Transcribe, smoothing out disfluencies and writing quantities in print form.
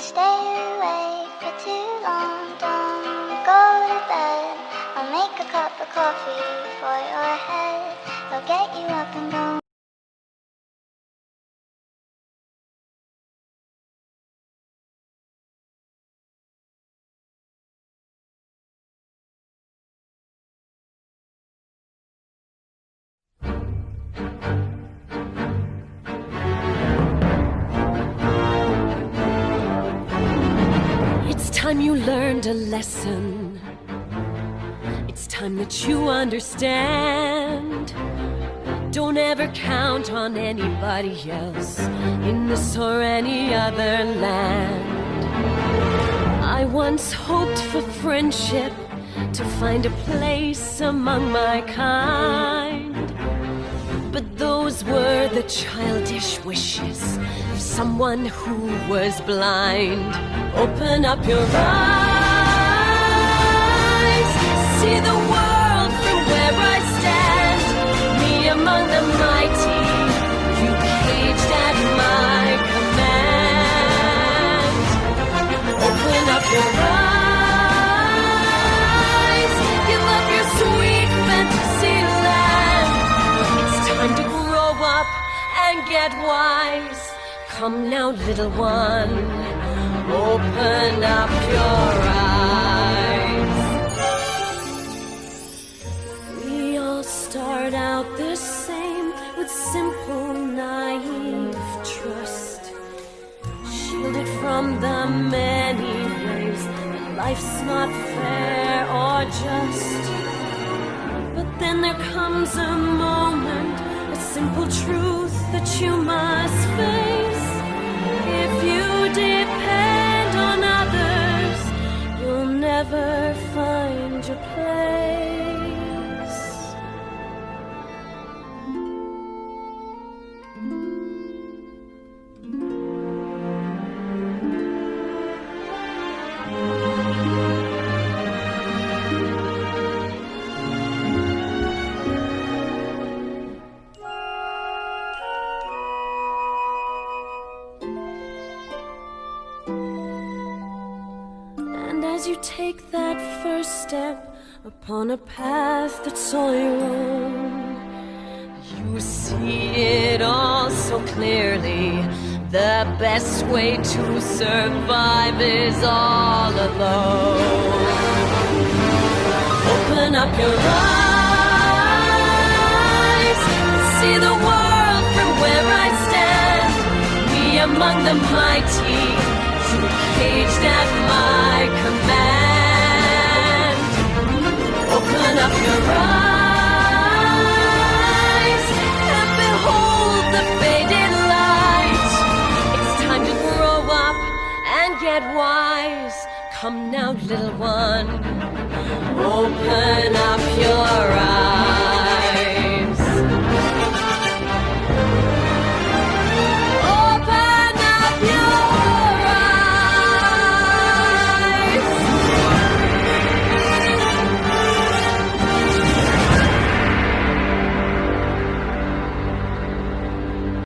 stay awake for too long. Don't go to bed. I'll make a cup of coffee for your head. I'll get you up and going. It's time you learned a lesson. It's time that you understand. Don't ever count on anybody else in this or any other land. I once hoped for friendship, to find a place among my kind. But those were the childish wishes of someone who was blind. Open up your eyes, see the world from where I stand. Me among the mighty, you caged at my command. Open up your eyes, give up your sweet fantasy land. It's time to grow up and get wise. Come now, little one, open up your eyes. We all start out the same, with simple, naive trust, shielded from the many ways that life's not fair or just. But then there comes a moment, a simple truth that you must face. If you depend on others, you'll never find your place. As you take that first step upon a path that's all your own, you see it all so clearly. The best way to survive is all alone. Open up your eyes and see the world from where I stand. Me among the mighty, you caged at my command. Open up your eyes and behold the faded light. It's time to grow up and get wise. Come now, little one, open up your eyes.